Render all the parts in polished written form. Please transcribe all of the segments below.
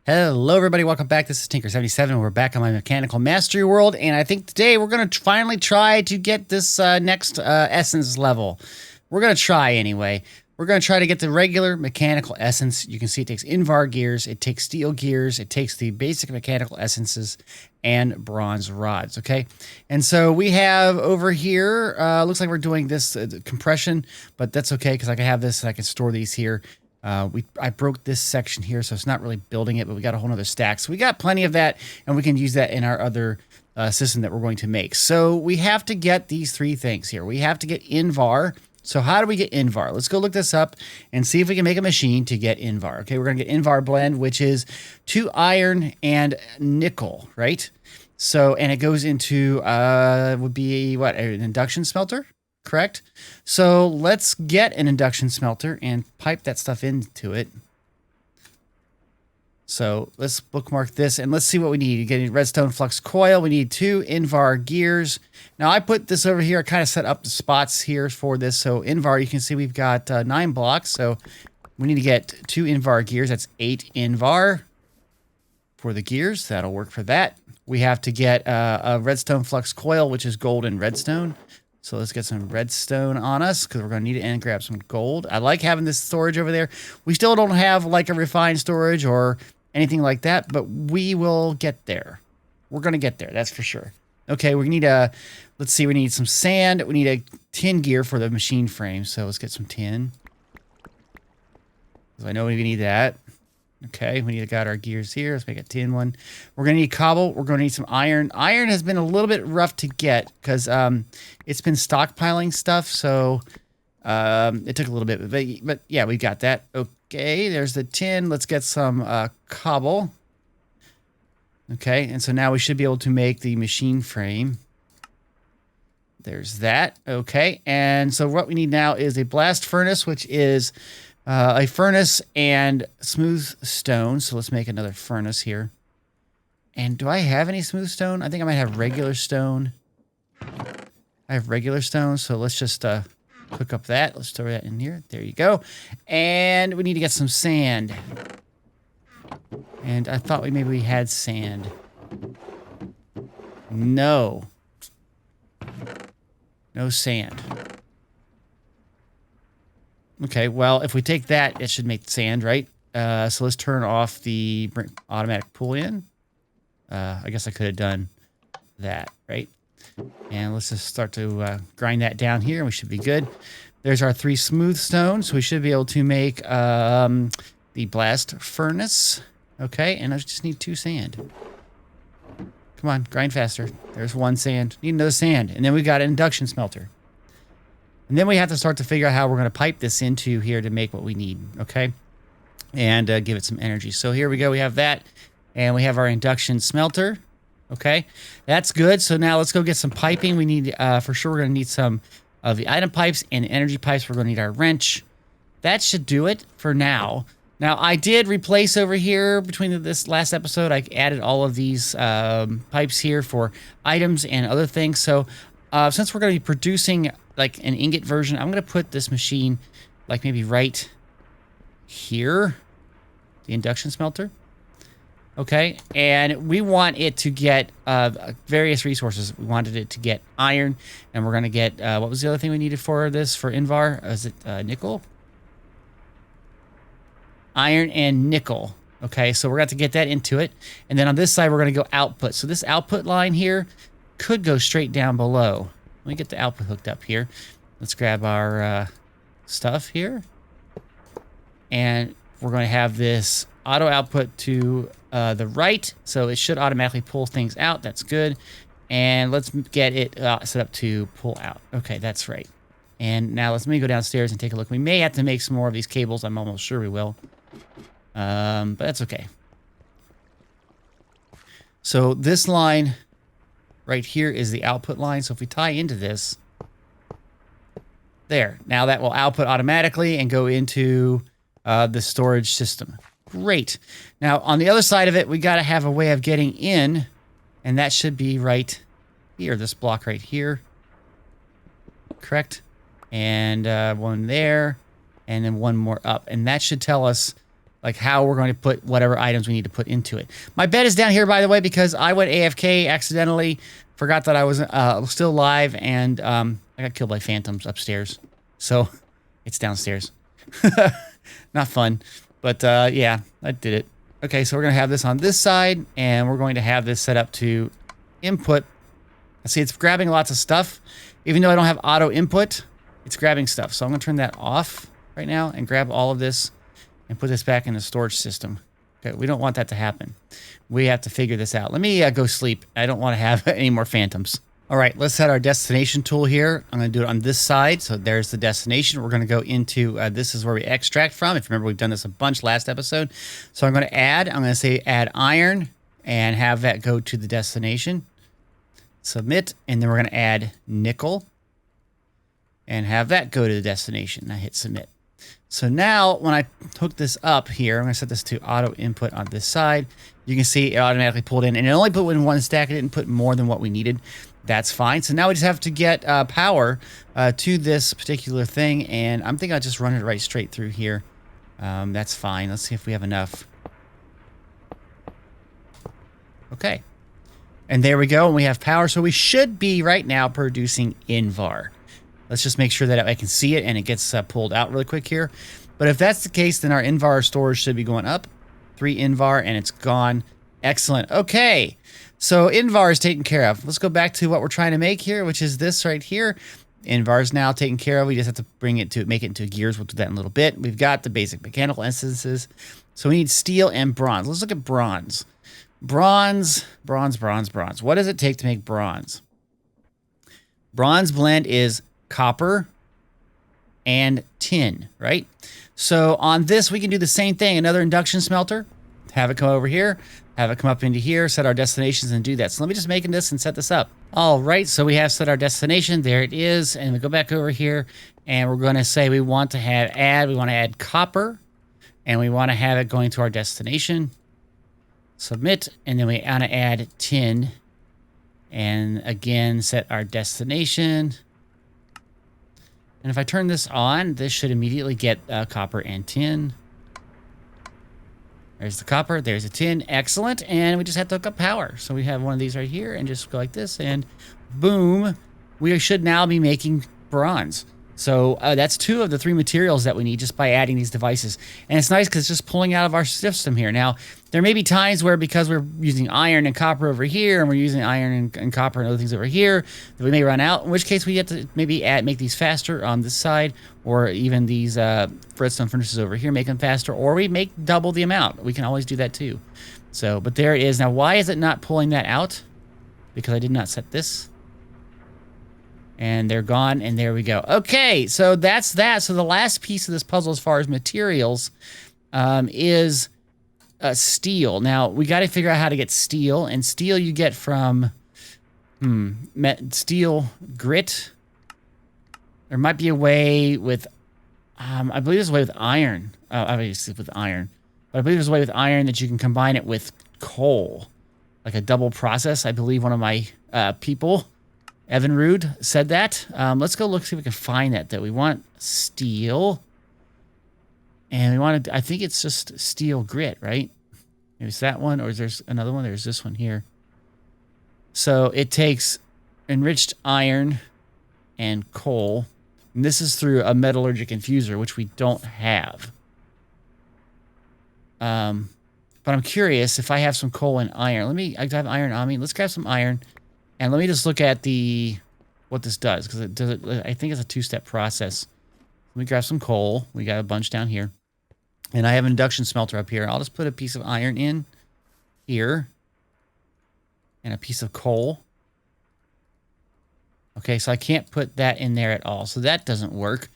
Hello everybody, welcome back. This is Tinker77. We're back on my Mechanical Mastery World, and I think today we're going to finally try to get this next essence level. We're going to try anyway. We're going to try to get the regular mechanical essence. You can see it takes Invar gears, it takes steel gears, it takes the basic mechanical essences, and bronze rods, okay? And so we have over here, looks like we're doing this compression, but that's okay because I can have this and I can store these here. I broke this section here, so it's not really building it, but we got a whole nother stack. So we got plenty of that, and we can use that in our other system that we're going to make. So we have to get these three things here. We have to get Invar. So how do we get Invar? Let's go look this up and see if we can make a machine to get Invar. Okay, we're going to get Invar blend, which is 2 iron and nickel, right? So, and it goes into, would be, what, an induction smelter? Correct? So let's get an induction smelter and pipe that stuff into it. So let's bookmark this and let's see what we need. You get a redstone flux coil. We need 2 Invar gears. Now I put this over here. I kind of set up the spots here for this. So Invar, you can see we've got 9 blocks. So we need to get 2 Invar gears. That's 8 Invar for the gears. That'll work for that. We have to get a redstone flux coil, which is gold and redstone. So let's get some redstone on us because we're going to need it and grab some gold. I like having this storage over there. We still don't have like a refined storage or anything like that, but we will get there. We're going to get there, that's for sure. Okay, we need let's see, we need some sand. We need a tin gear for the machine frame. So let's get some tin. Because I know we need that. Okay, we need to got our gears here. Let's make a tin one. We're going to need cobble. We're going to need some iron. Iron has been a little bit rough to get because it's been stockpiling stuff. So it took a little bit. But yeah, we got that. Okay, there's the tin. Let's get some cobble. Okay, and so now we should be able to make the machine frame. There's that. Okay, and so what we need now is a blast furnace, which is a furnace and smooth stone. So let's make another furnace here. And do I have any smooth stone? I think I might have regular stone. I have regular stone. So let's just hook up that. Let's throw that in here. There you go. And we need to get some sand. And I thought maybe we had sand. No. No sand. Okay, well, if we take that, it should make sand, right? So let's turn off the automatic pull in. I guess I could have done that, right? And let's just start to grind that down here, and we should be good. There's our 3 smooth stones, so we should be able to make the blast furnace. Okay, and I just need 2 sand. Come on, grind faster. There's 1 sand. Need another sand. And then we got an induction smelter. And then we have to start to figure out how we're going to pipe this into here to make what we need, okay? And give it some energy. So here we go. We have that. And we have our induction smelter, okay? That's good. So now let's go get some piping. We need, for sure, we're going to need some of the item pipes and energy pipes. We're going to need our wrench. That should do it for now. Now, I did replace over here between this last episode. I added all of these pipes here for items and other things. So since we're going to be producing like an ingot version, I'm going to put this machine like maybe right here, the induction smelter. Okay, and we want it to get various resources. We wanted it to get iron, and we're going to get, what was the other thing we needed for this, for Invar? Is it nickel? Iron and nickel. Okay, so we're going to have to get that into it. And then on this side, we're going to go output. So this output line here could go straight down below. Let me get the output hooked up here. Let's grab our stuff here. And we're going to have this auto output to the right. So it should automatically pull things out. That's good. And let's get it set up to pull out. Okay, that's right. And now let me go downstairs and take a look. We may have to make some more of these cables. I'm almost sure we will. But that's okay. So this line right here is the output line. So if we tie into this, there. Now that will output automatically and go into the storage system. Great. Now on the other side of it, we got to have a way of getting in, and that should be right here, this block right here. Correct? and one there, and then one more up. And that should tell us like how we're going to put whatever items we need to put into it. My bed is down here, by the way, because I went AFK accidentally, forgot that I was still live, and I got killed by phantoms upstairs. So it's downstairs. Not fun, but yeah, I did it. Okay, so we're going to have this on this side, and we're going to have this set up to input. See, it's grabbing lots of stuff. Even though I don't have auto input, it's grabbing stuff. So I'm going to turn that off right now and grab all of this and put this back in the storage system. Okay, we don't want that to happen. We have to figure this out. Let me go sleep. I don't want to have any more phantoms. All right, let's set our destination tool here. I'm going to do it on this side. So there's the destination. We're going to go into, this is where we extract from. If you remember, we've done this a bunch last episode. So I'm going to add, I'm going to say add iron and have that go to the destination. Submit, and then we're going to add nickel and have that go to the destination. I hit submit. So now when I hook this up here, I'm going to set this to auto input on this side. You can see it automatically pulled in, and it only put in one stack. It didn't put more than what we needed. That's fine. So now we just have to get power to this particular thing, and I'm thinking I'll just run it right straight through here. That's fine. Let's see if we have enough. Okay. And there we go, and we have power. So we should be right now producing invar. Let's just make sure that I can see it and it gets pulled out really quick here. But if that's the case, then our invar storage should be going up. 3 invar, and it's gone. Excellent. Okay, so invar is taken care of. Let's go back to what we're trying to make here, which is this right here. Invar is now taken care of. We just have to make it into gears. We'll do that in a little bit. We've got the basic mechanical instances. So we need steel and bronze. Let's look at bronze. Bronze. What does it take to make bronze? Bronze blend is copper and tin, right? So on this, we can do the same thing. Another induction smelter. Have it come over here. Have it come up into here. Set our destinations and do that. So let me just make this and set this up. All right. So we have set our destination. There it is. And we go back over here, and we're going to say we want to have we want to add copper, and we want to have it going to our destination. Submit, and then we want to add tin, and again set our destination. And if I turn this on, this should immediately get copper and tin. There's the copper, there's the tin, excellent. And we just have to hook up power. So we have one of these right here, and just go like this, and boom, we should now be making bronze. So that's 2 of the 3 materials that we need just by adding these devices. And it's nice because it's just pulling out of our system here. Now, there may be times where because we're using iron and copper over here, and we're using iron and copper and other things over here, that we may run out, in which case we have to maybe make these faster on this side, or even these redstone furnaces over here, make them faster, or we make double the amount. We can always do that too. So, but there it is. Now, why is it not pulling that out? Because I did not set this. And they're gone, and there we go. Okay, so that's that. So the last piece of this puzzle as far as materials is steel. Now, we got to figure out how to get steel, and steel you get from steel grit. There might be a way with, I believe there's a way with iron. Obviously with iron. But I believe there's a way with iron that you can combine it with coal. Like a double process. I believe one of my people... Evan Rude said that. Let's go look, see if we can find that we want steel. And we want to, I think it's just steel grit, right? Maybe it's that one, or is there another one? There's this one here. So it takes enriched iron and coal. And this is through a metallurgic infuser, which we don't have. But I'm curious if I have some coal and iron. I have iron on me. Let's grab some iron. And let me just look at what this does, because I think it's a 2-step process. Let me grab some coal. We got a bunch down here. And I have an induction smelter up here. I'll just put a piece of iron in here. And a piece of coal. Okay, so I can't put that in there at all. So that doesn't work.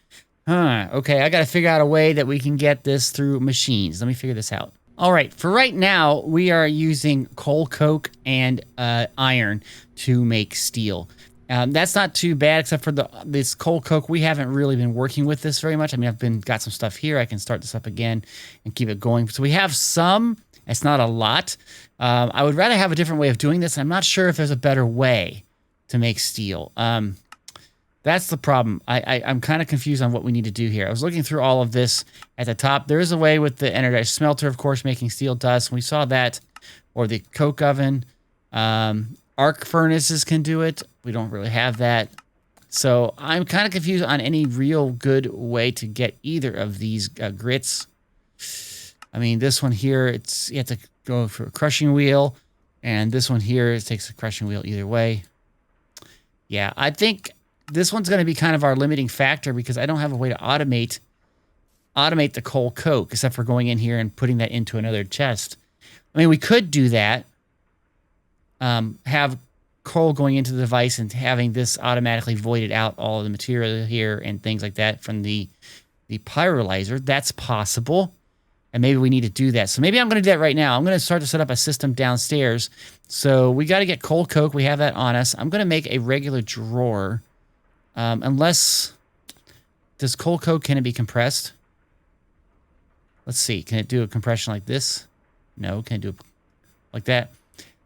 Okay, I got to figure out a way that we can get this through machines. Let me figure this out. All right, for right now, we are using coal coke and iron to make steel. That's not too bad, except for this coal coke. We haven't really been working with this very much. I mean, I've got some stuff here. I can start this up again and keep it going. So we have some. It's not a lot. I would rather have a different way of doing this. I'm not sure if there's a better way to make steel. That's the problem. I'm kind of confused on what we need to do here. I was looking through all of this at the top. There is a way with the energized smelter, of course, making steel dust. We saw that, or the coke oven. Arc furnaces can do it. We don't really have that. So I'm kind of confused on any real good way to get either of these grits. I mean, this one here, you have to go for a crushing wheel. And this one here, it takes a crushing wheel either way. Yeah, I think this one's going to be kind of our limiting factor because I don't have a way to automate the coal coke except for going in here and putting that into another chest. I mean, we could do that. Have coal going into the device and having this automatically voided out all of the material here and things like that from the pyrolyzer. That's possible. And maybe we need to do that. So maybe I'm going to do that right now. I'm going to start to set up a system downstairs. So we got to get coal coke. We have that on us. I'm going to make a regular drawer. Unless, does coal coke, can it be compressed? Let's see. Can it do a compression like this? No. Can it do it like that?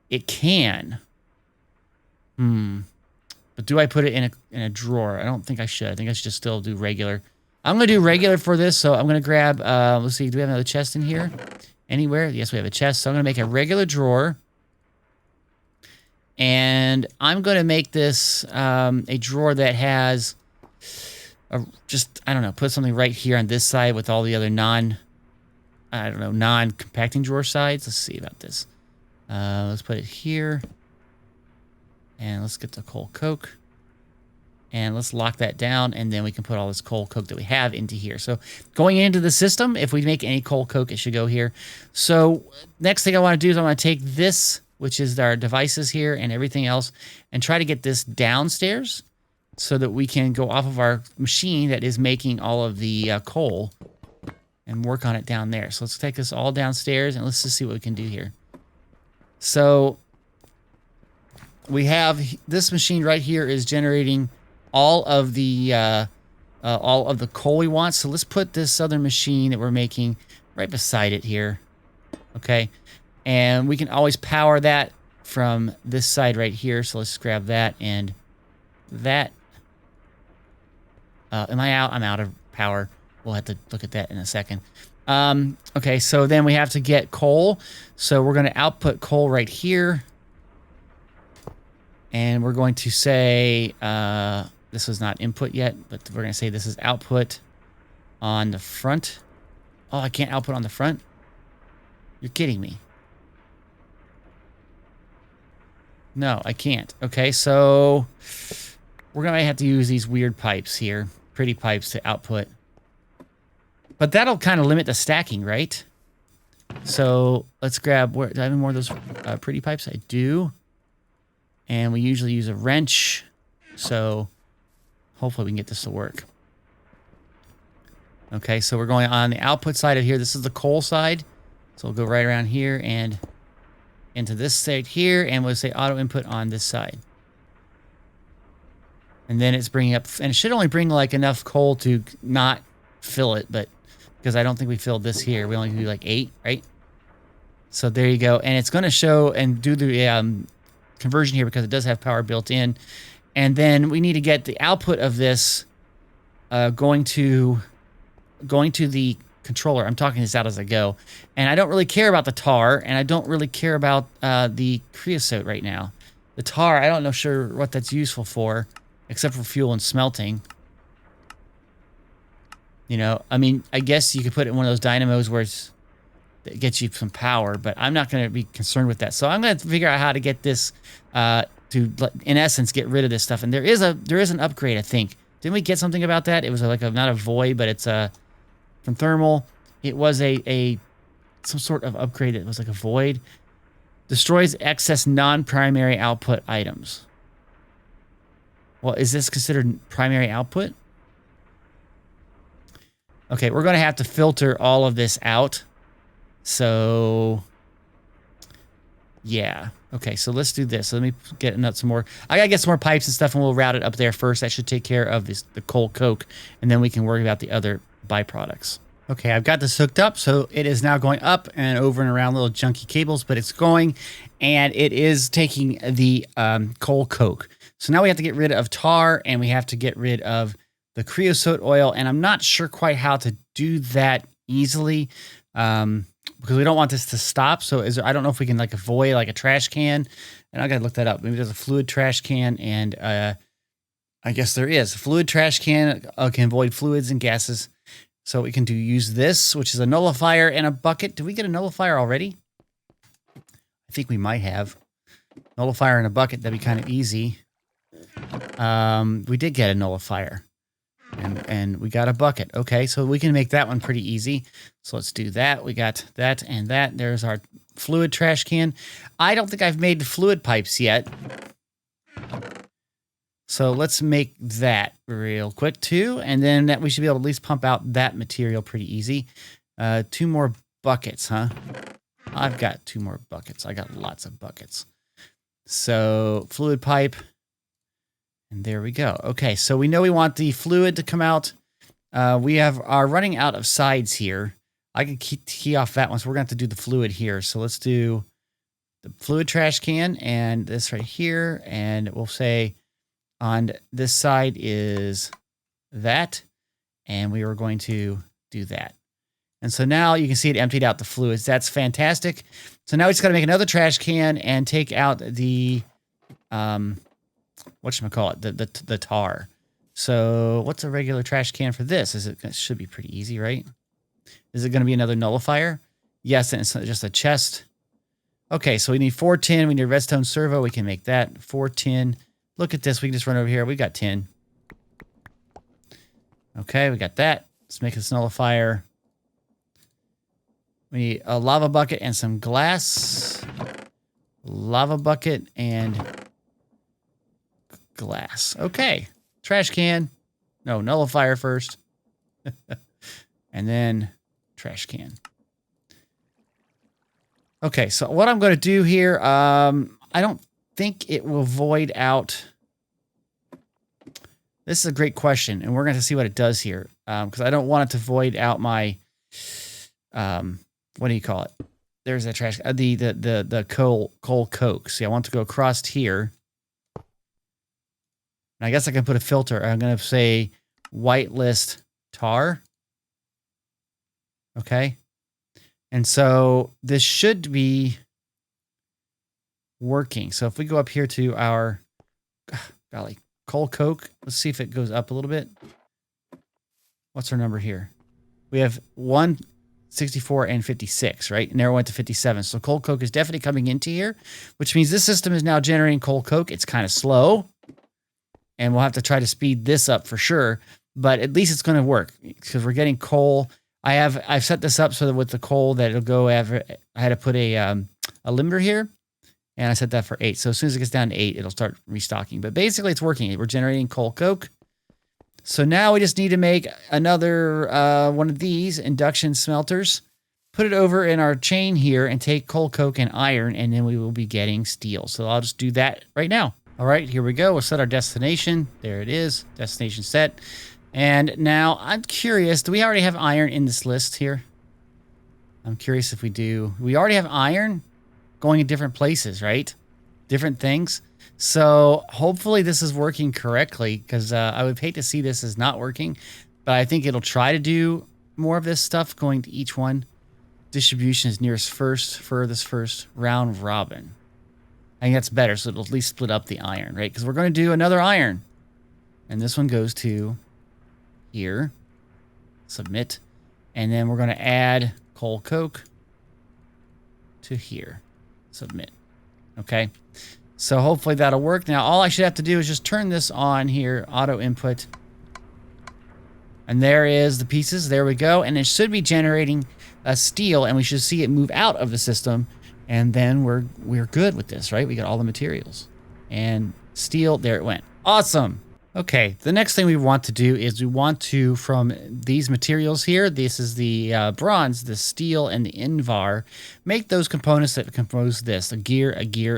It can. But do I put it in a drawer? I don't think I should. I think I should just still do regular. I'm going to do regular for this, so I'm going to grab, let's see, do we have another chest in here? Anywhere? Yes, we have a chest. So I'm going to make a regular drawer. And I'm going to make this a drawer that has, I don't know, put something right here on this side with all the other non-compacting drawer sides. Let's see about this. Let's put it here. And let's get the coal coke. And let's lock that down, and then we can put all this coal coke that we have into here. So going into the system, if we make any coal coke, it should go here. So next thing I want to do is I want to take this, which is our devices here and everything else, and try to get this downstairs so that we can go off of our machine that is making all of the coal and work on it down there. So let's take this all downstairs, and let's just see what we can do here. So we have this machine right here is generating all of the coal we want. So let's put this other machine that we're making right beside it here. Okay. And we can always power that from this side right here. So let's grab that and that. Am I out? I'm out of power. We'll have to look at that in a second. Okay. So then we have to get coal. So we're going to output coal right here. And we're going to say, this was not input yet, but we're going to say this is output on the front. Oh, I can't output on the front? You're kidding me. No, I can't. Okay, so we're going to have to use these weird pipes here, pretty pipes to output. But that'll kind of limit the stacking, right? So let's grab, do I have any more of those pretty pipes? I do. And we usually use a wrench, so hopefully we can get this to work. Okay, so we're going on the output side of here. This is the coal side. So we'll go right around here and into this side here, and we'll say auto input on this side. And then it's bringing up, and it should only bring like enough coal to not fill it, but because I don't think we filled this here. We only do like 8, right? So there you go. And it's going to show and do the conversion here because it does have power built in. And then we need to get the output of this going to the controller. I'm talking this out as I go. And I don't really care about the tar, and I don't really care about the creosote right now. The tar, I don't know sure what that's useful for, except for fuel and smelting. You know, I mean, I guess you could put it in one of those dynamos where it gets you some power, but I'm not going to be concerned with that. So I'm going to figure out how to get this to, in essence, get rid of this stuff. And there is an upgrade, I think. Didn't we get something about that? It was like not a void, but it's from thermal. It was some sort of upgrade. It was like a void. Destroys excess non-primary output items. Well, is this considered primary output? Okay, we're going to have to filter all of this out. So, yeah. Okay, so let's do this. So let me get some more. I got to get some more pipes and stuff, and we'll route it up there first. That should take care of the coal coke, and then we can worry about the other byproducts. Okay, I've got this hooked up, so it is now going up and over and around little junky cables, but it's going, and it is taking the coal coke. So now we have to get rid of tar and we have to get rid of the creosote oil. And I'm not sure quite how to do that easily because we don't want this to stop. So I don't know if we can like avoid like a trash can. And I got to look that up. Maybe there's a fluid trash can and I guess there is. A fluid trash can can avoid fluids and gases. So we can use this, which is a nullifier and a bucket. Did we get a nullifier already? I think we might have. Nullifier and a bucket, that'd be kind of easy. We did get a nullifier. And we got a bucket. Okay, so we can make that one pretty easy. So let's do that. We got that and that. There's our fluid trash can. I don't think I've made fluid pipes yet. So let's make that real quick too. And then we should be able to at least pump out that material pretty easy. 2 more buckets, huh? I've got 2 more buckets. I got lots of buckets. So fluid pipe. And there we go. Okay, so we know we want the fluid to come out. We are running out of sides here. I can key off that one, so we're going to have to do the fluid here. So let's do the fluid trash can and this right here. And we'll say on this side is that. And we are going to do that. And so now you can see it emptied out the fluids. That's fantastic. So now we just got to make another trash can and take out the, whatchamacallit, the tar. So what's a regular trash can for this? It should be pretty easy, right? Is it going to be another nullifier? Yes, and it's just a chest. Okay, so we need 4 tin. We need a redstone servo. We can make that 4 tin. Look at this. We can just run over here. We got tin. Okay, we got that. Let's make this nullifier. We need a lava bucket and some glass. Lava bucket and glass. Okay. Trash can. No, nullifier first. And then trash can. Okay, so what I'm going to do here, I don't think it will void out. This is a great question, and we're going to see what it does here. Because I don't want it to void out my, what do you call it? There's that trash, the coal coke. See, I want to go across here. And I guess I can put a filter. I'm going to say whitelist tar. Okay. And so this should be working. So if we go up here to our, golly, coal coke, let's see if it goes up a little bit. What's our number here? We have 164 and 56, right? And now it went to 57. So coal coke is definitely coming into here, which means this system is now generating coal coke. It's kind of slow. And we'll have to try to speed this up for sure. But at least it's going to work because we're getting coal. I've set this up so that with the coal that it'll go I had to put a limiter here. And I set that for 8. So as soon as it gets down to 8, it'll start restocking. But basically it's working. We're generating coal coke. So now we just need to make another one of these induction smelters. Put it over in our chain here and take coal coke and iron. And then we will be getting steel. So I'll just do that right now. All right, here we go. We'll set our destination. There it is. Destination set. And now I'm curious, do we already have iron in this list here? I'm curious if we do. We already have iron going in different places, right? Different things. So hopefully this is working correctly because I would hate to see this as not working. But I think it'll try to do more of this stuff going to each one. Distribution is nearest first, furthest first, round robin. I think that's better, so it'll at least split up the iron, right? Because we're going to do another iron. And this one goes to here. Submit. And then we're going to add coal coke to here. Submit. Okay. So hopefully that'll work. Now, all I should have to do is just turn this on here. Auto input. And there is the pieces. There we go. And it should be generating a steel, and we should see it move out of the system. And then we're good with this, right? We got all the materials. And steel, there it went. Awesome. Okay, the next thing we want to do is we want to, from these materials here, this is the bronze, the steel, and the invar, make those components that compose this, a gear,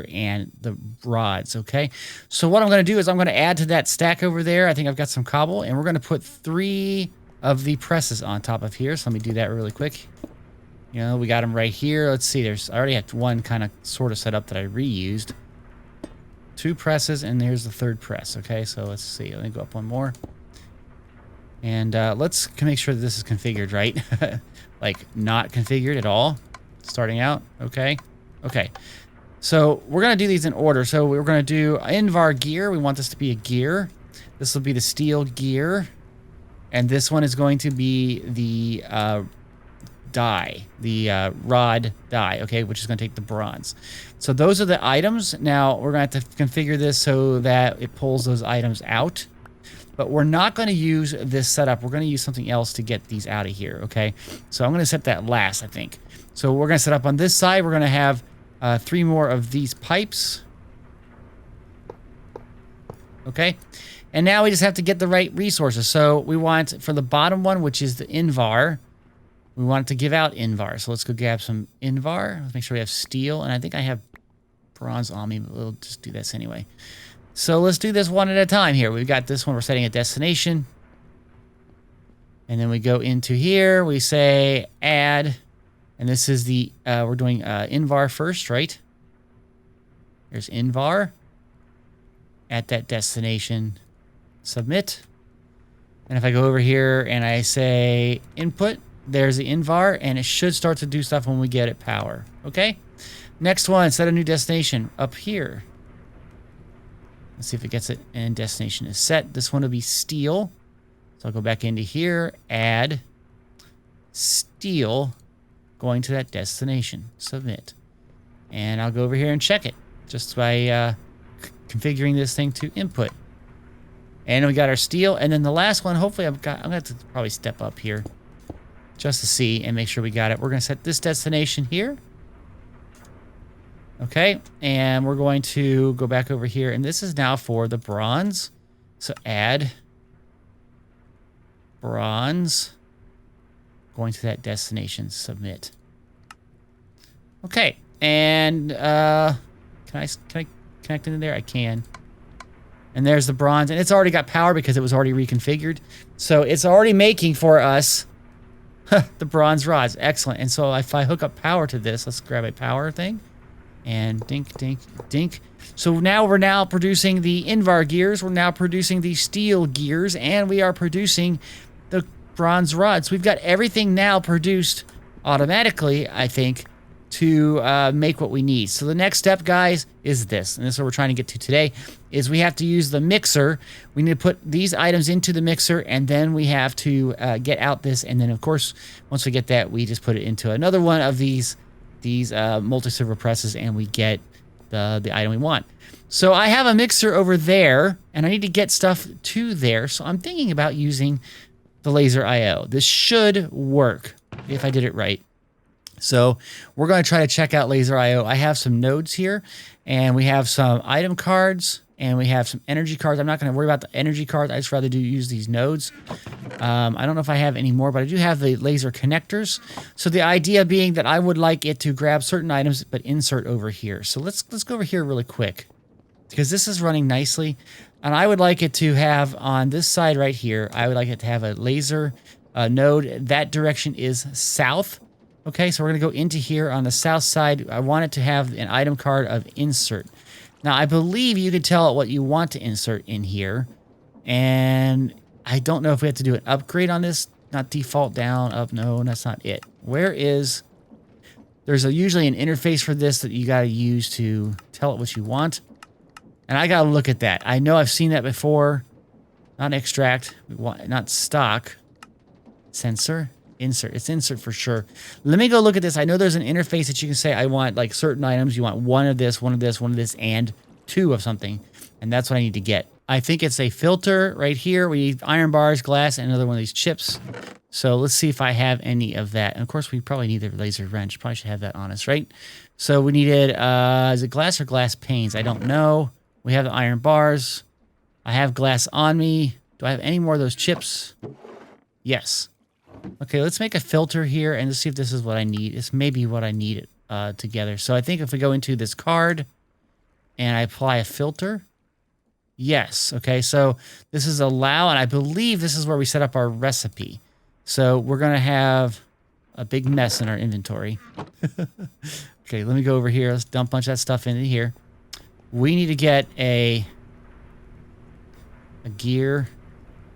and the rods, okay? So what I'm going to do is I'm going to add to that stack over there. I think I've got some cobble, and we're going to put 3 of the presses on top of here. So let me do that really quick. You know, we got them right here. Let's see, I already have one kind of sort of set up that I reused. 2 presses, and here's the 3rd press. Okay, so let's see. Let me go up one more. And let's make sure that this is configured right. Like, not configured at all. Starting out. Okay. Okay. So we're going to do these in order. So we're going to do Invar gear. We want this to be a gear. This will be the steel gear. And this one is going to be the die, the rod die, okay, which is going to take the bronze. So those are the items. Now we're going to have to configure this so that it pulls those items out. But we're not going to use this setup. We're going to use something else to get these out of here, okay? So I'm going to set that last, I think. So we're going to set up on this side. We're going to have 3 more of these pipes. Okay. And now we just have to get the right resources. So we want, for the bottom one, which is the Invar, we want it to give out Invar. So let's go grab some Invar. Let's make sure we have steel. And I think I have bronze on me, but we'll just do this anyway. So let's do this one at a time here. We've got this one. We're setting a destination. And then we go into here. We say add. And this is the, we're doing Invar first, right? There's Invar. At that destination. Submit. And if I go over here and I say input, there's the Invar, and it should start to do stuff when we get it power. Okay? Next one, set a new destination up here. Let's see if it gets it, and destination is set. This one will be steel. So I'll go back into here, add steel, going to that destination. Submit. And I'll go over here and check it just by configuring this thing to input. And we got our steel. And then the last one, hopefully I'm going to have to probably step up here just to see and make sure we got it. We're going to set this destination here. Okay. And we're going to go back over here. And this is now for the bronze. So add bronze. Going to that destination. Submit. Okay. And can I connect into there? I can. And there's the bronze. And it's already got power because it was already reconfigured. So it's already making for us the bronze rods. Excellent. And so if I hook up power to this, let's grab a power thing. And dink, dink, dink. So now we're now producing the Invar gears. We're now producing the steel gears. And we are producing the bronze rods. We've got everything now produced automatically, I think, to make what we need. So the next step, guys, is this. And this is what we're trying to get to today, is we have to use the mixer. We need to put these items into the mixer, and then we have to get out this. And then, of course, once we get that, we just put it into another one of these multi-servo presses, and we get the item we want. So I have a mixer over there, and I need to get stuff to there. So I'm thinking about using the laser IO. This should work if I did it right. So we're going to try to check out laser IO. I have some nodes here, and we have some item cards, and we have some energy cards. I'm not going to worry about the energy cards. I just rather use these nodes. I don't know if I have any more, but I do have the laser connectors. So the idea being that I would like it to grab certain items, but insert over here. So let's go over here really quick, because this is running nicely. And I would like it to have on this side right here, I would like it to have a laser node. That direction is south. Okay, so we're going to go into here on the south side. I want it to have an item card of insert. Now, I believe you can tell it what you want to insert in here. And I don't know if we have to do an upgrade on this. Not default down, up. No, that's not it. Where is... There's usually an interface for this that you got to use to tell it what you want. And I got to look at that. I know I've seen that before. Not extract, not stock. Sensor. Insert. It's insert for sure. Let me go look at this. I know there's an interface that you can say, I want like certain items. You want one of this, one of this, one of this, and 2 of something. And that's what I need to get. I think it's a filter right here. We need iron bars, glass, and another one of these chips. So let's see if I have any of that. And of course, we probably need the laser wrench. Probably should have that on us, right? So we needed, is it glass or glass panes? I don't know. We have the iron bars. I have glass on me. Do I have any more of those chips? Yes. Okay, let's make a filter here and let's see if this is what I need. It's maybe what I need together. So I think if we go into this card and I apply a filter, yes. Okay, so this is allow, and I believe this is where we set up our recipe. So we're going to have a big mess in our inventory. Okay, let me go over here. Let's dump a bunch of that stuff into here. We need to get a gear.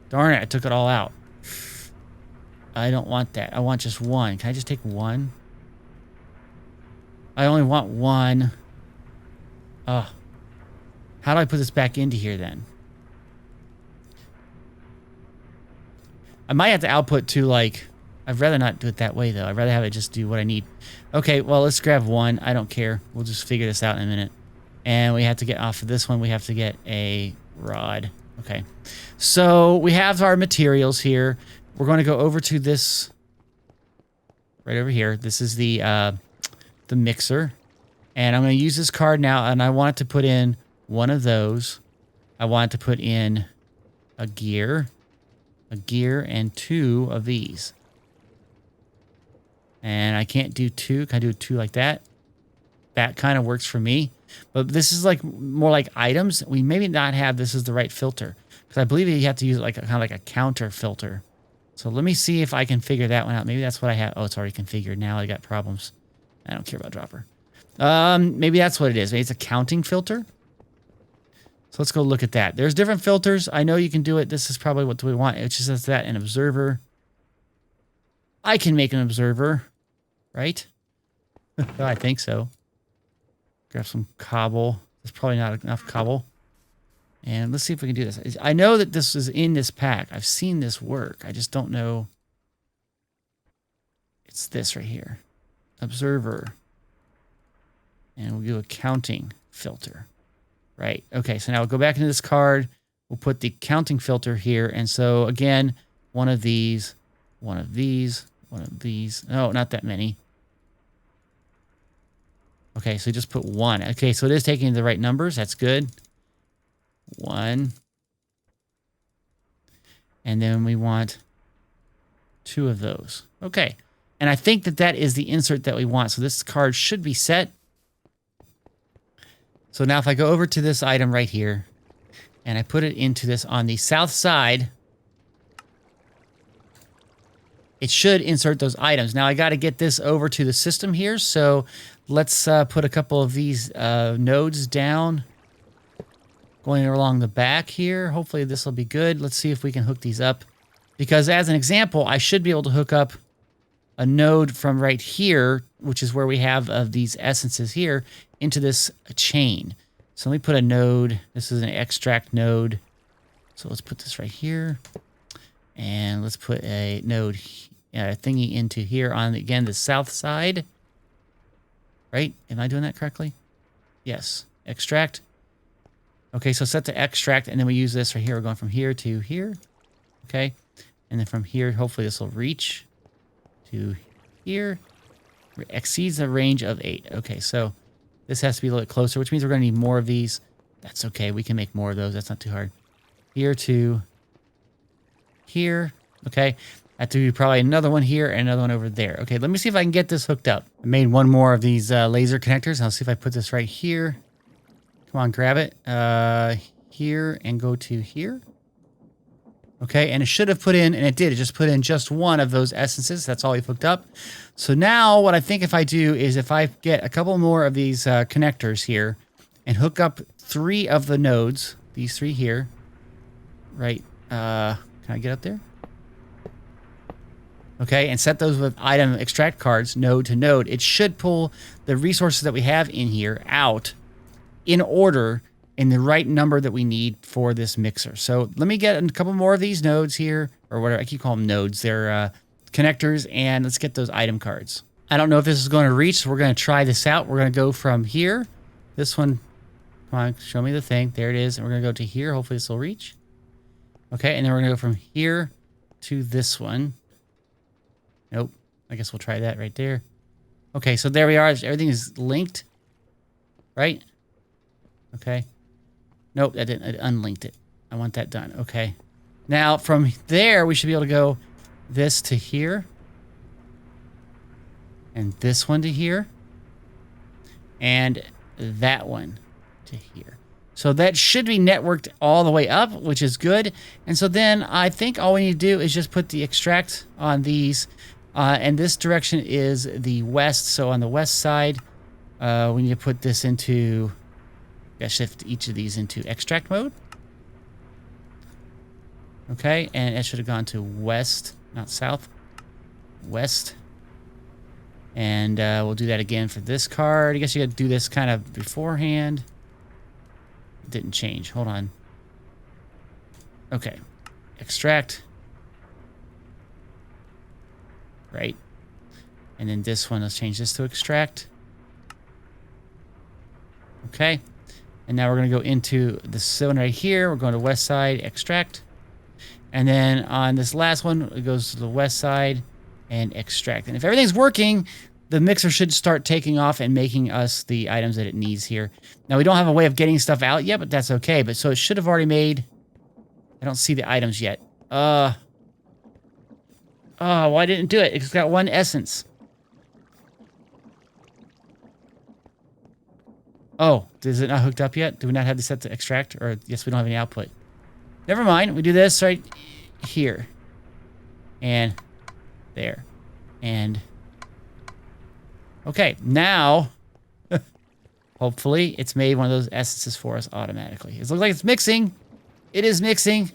Darn it, I took it all out. I don't want that. I want just one. Can I just take one? I only want one. Oh. How do I put this back into here then? I might have to output to like... I'd rather not do it that way though. I'd rather have it just do what I need. Okay, well, let's grab one. I don't care. We'll just figure this out in a minute. And we have to get off of this one. We have to get a rod. Okay. So we have our materials here. We're going to go over to this right over here. This is the mixer. And I'm going to use this card now, and I want to put in one of those. I want to put in a gear, and two of these. And I can't do two. Can I do two like that? That kind of works for me. But this is like more like items. We maybe not have this is the right filter. Because I believe you have to use like kind of like a counter filter. So let me see if I can figure that one out. Maybe that's what I have. Oh, it's already configured. Now I got problems. I don't care about dropper. Maybe that's what it is. Maybe it's a counting filter. So let's go look at that. There's different filters. I know you can do it. This is probably what we want. It just says that an observer. I can make an observer, right? I think so. Grab some cobble. There's probably not enough cobble. And let's see if we can do this. I know that this is in this pack. I've seen this work. I just don't know. It's this right here. Observer. And we'll do a counting filter. Right. Okay, so now we'll go back into this card. We'll put the counting filter here. And so, again, one of these, one of these, one of these. No, not that many. Okay, so just put one. Okay, so it is taking the right numbers. That's good. One. And then we want two of those. Okay. And I think that that is the insert that we want. So this card should be set. So now if I go over to this item right here, and I put it into this on the south side, it should insert those items. Now I got to get this over to the system here. So let's put a couple of these nodes down, going along the back here. Hopefully this will be good. Let's see if we can hook these up. Because as an example, I should be able to hook up a node from right here, which is where we have these essences here, into this chain. So let me put a node. This is an extract node. So let's put this right here. And let's put a node thingy into here on, again, the south side. Right? Am I doing that correctly? Yes. Extract. Okay, so set to extract, and then we use this right here. We're going from here to here. Okay. And then from here, hopefully this will reach to here. It exceeds the range of 8. Okay, so this has to be a little bit closer, which means we're going to need more of these. That's okay. We can make more of those. That's not too hard. Here to here. Okay. I have to do probably another one here and another one over there. Okay, let me see if I can get this hooked up. I made one more of these laser connectors. I'll see if I put this right here. Come on, grab it. Here and go to here. Okay, and it should have put in, and it did. It just put in just one of those essences. That's all we've hooked up. So now what I think if I do is if I get a couple more of these connectors here and hook up 3 of the nodes, these 3 here, right? Can I get up there? Okay, and set those with item extract cards, node to node. It should pull the resources that we have in here out in order in the right number that we need for this mixer. So let me get a couple more of these nodes here, or whatever. I keep calling them nodes. They're connectors, and let's get those item cards. I don't know if this is going to reach, so we're going to try this out. We're going to go from here. This one, come on, show me the thing. There it is. And we're going to go to here. Hopefully this will reach. Okay, and then we're going to go from here to this one. Nope. I guess we'll try that right there. Okay, so there we are. Everything is linked, right? Okay. Nope, that didn't. It unlinked it. I want that done. Okay. Now, from there, we should be able to go this to here. And this one to here. And that one to here. So that should be networked all the way up, which is good. And so then I think all we need to do is just put the extract on these. And this direction is the west. So on the west side, we need to put this into... Gotta shift each of these into extract mode. Okay, and it should have gone to west, not south. West. And we'll do that again for this card. I guess you got to do this kind of beforehand. It didn't change. Hold on. Okay. Extract. Right. And then this one, let's change this to extract. Okay. And now we're going to go into this one right here. We're going to west side, extract. And then on this last one, it goes to the west side and extract. And if everything's working, the mixer should start taking off and making us the items that it needs here. Now, we don't have a way of getting stuff out yet, but that's okay. But so it should have already made... I don't see the items yet. Oh, why didn't it do it? It's got one essence. Oh, is it not hooked up yet? Do we not have this set to extract? Or yes, we don't have any output. Never mind. We do this right here. And there. And okay, now hopefully it's made one of those essences for us automatically. It looks like it's mixing. It is mixing.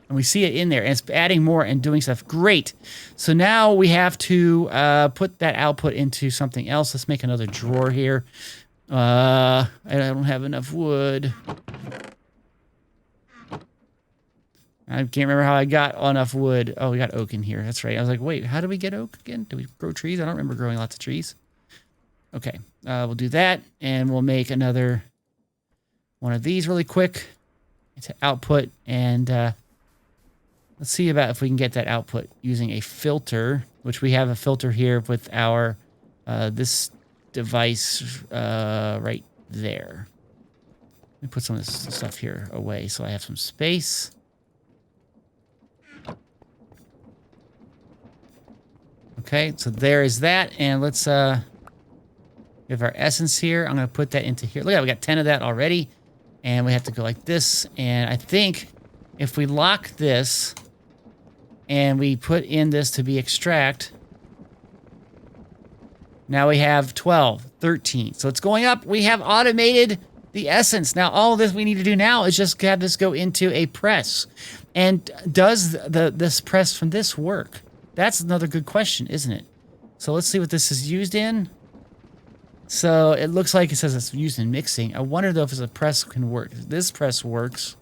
And we see it in there, and it's adding more and doing stuff. Great. So now we have to put that output into something else. Let's make another drawer here. I don't have enough wood. I can't remember how I got enough wood. Oh, we got oak in here. That's right. I was like, wait, how do we get oak again? Do we grow trees? I don't remember growing lots of trees. Okay, we'll do that, and we'll make another one of these really quick to output, and let's see about if we can get that output using a filter, which we have a filter here with our this device right there. Let me put some of this stuff here away so I have some space. Okay, so there is that, and let's we have our essence here. I'm going to put that into here. Look at that, we got 10 of that already, and we have to go like this, and I think if we lock this and we put in this to be extract, now we have 12, 13. So it's going up. We have automated the essence. Now, all this we need to do now is just have this go into a press. And does this press from this work? That's another good question, isn't it? So let's see what this is used in. So it looks like it says it's used in mixing. I wonder, though, if a press can work. This press works.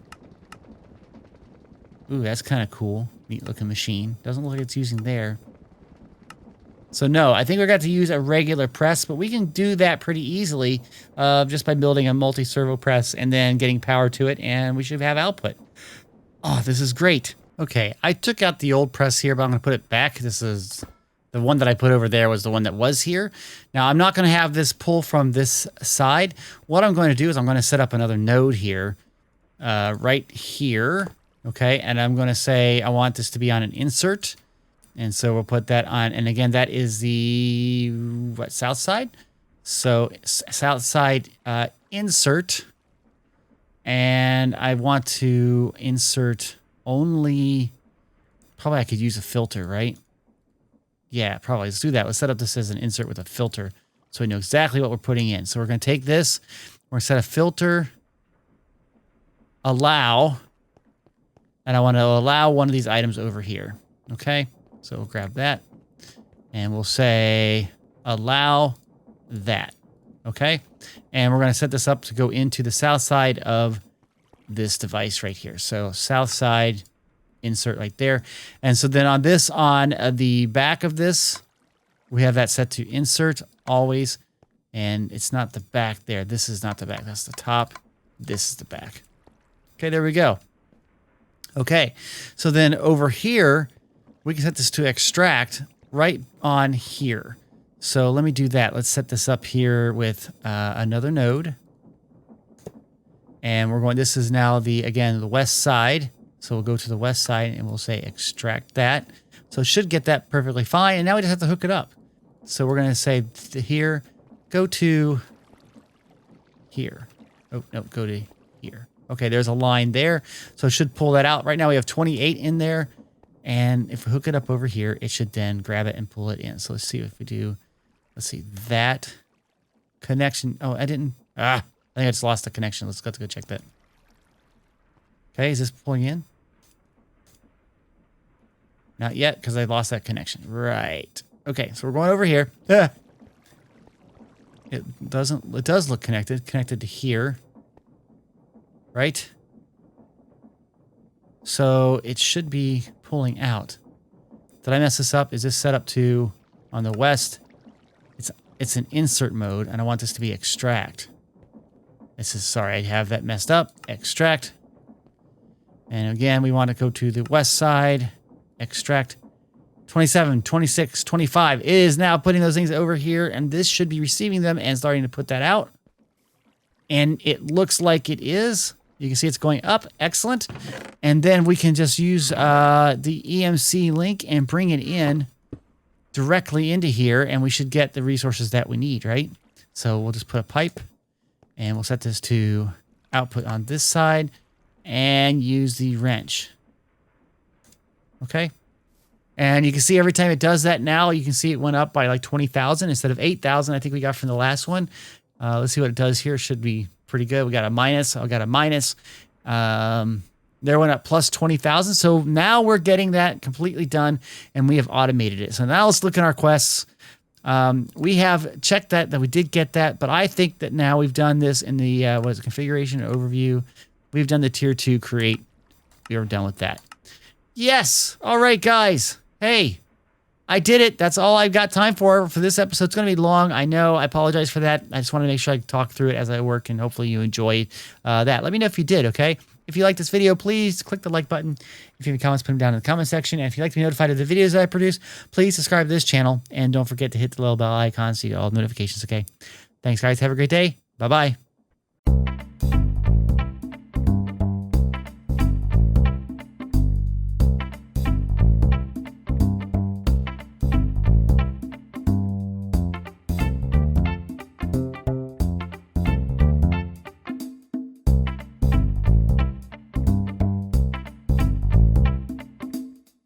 Ooh, that's kind of cool. Neat-looking machine. Doesn't look like it's using there. So no, I think we're going to use a regular press, but we can do that pretty easily just by building a multi-servo press and then getting power to it, and we should have output. Oh, this is great. Okay, I took out the old press here, but I'm going to put it back. This is the one that I put over there was the one that was here. Now, I'm not going to have this pull from this side. What I'm going to do is I'm going to set up another node here, right here. Okay, and I'm going to say I want this to be on an insert. And so we'll put that on. And again, that is the, what, south side? So south side insert. And I want to insert only, probably I could use a filter, right? Yeah, probably. Let's do that. Let's set up this as an insert with a filter so we know exactly what we're putting in. So we're going to take this. We're going to set a filter, allow, and I want to allow one of these items over here. Okay? So we'll grab that, and we'll say allow that. Okay? And we're going to set this up to go into the south side of this device right here. So south side, insert right there. And so then on this, on the back of this, we have that set to insert always. And it's not the back there. This is not the back. That's the top. This is the back. Okay, there we go. Okay, so then over here, we can set this to extract right on here. So let me do that. Let's set this up here with another node. And we're going, this is now the, again, the west side. So we'll go to the west side and we'll say extract that. So it should get that perfectly fine. And now we just have to hook it up. So we're going to say here, go to here. Oh, no, go to here. Okay, there's a line there. So it should pull that out. Right now we have 28 in there. And if we hook it up over here, it should then grab it and pull it in. So let's see if we do let's see, that connection. Oh, I didn't. I think I just lost the connection. Let's go check that. Okay, is this pulling in? Not yet, because I lost that connection. Right. Okay, so we're going over here. It does look connected to here. Right? So it should be pulling out. Did I mess this up? Is this set up to, on the west, it's an insert mode, and I want this to be extract. This is, sorry, I have that messed up. Extract. And again, we want to go to the west side. Extract. 27, 26, 25 is now putting those things over here, and this should be receiving them and starting to put that out. And it looks like it is. You can see it's going up. Excellent. And then we can just use the EMC link and bring it in directly into here, and we should get the resources that we need, right? So we'll just put a pipe, and we'll set this to output on this side and use the wrench. Okay. And you can see every time it does that now, you can see it went up by like 20,000 instead of 8,000 I think we got from the last one. Let's see what it does here. Should be pretty good. We got a minus. I got a minus. There went up plus 20,000. So now we're getting that completely done, and we have automated it. So now let's look at our quests. We have checked that we did get that, but I think that now we've done this in the what is it, configuration overview. We've done the tier 2 create. We are done with that. Yes. All right, guys. Hey, I did it. That's all I've got time for this episode. It's going to be long. I know. I apologize for that. I just want to make sure I talk through it as I work, and hopefully you enjoyed that. Let me know if you did, okay? If you like this video, please click the like button. If you have any comments, put them down in the comment section. And if you'd like to be notified of the videos that I produce, please subscribe to this channel. And don't forget to hit the little bell icon so you get all the notifications, okay? Thanks, guys. Have a great day. Bye-bye.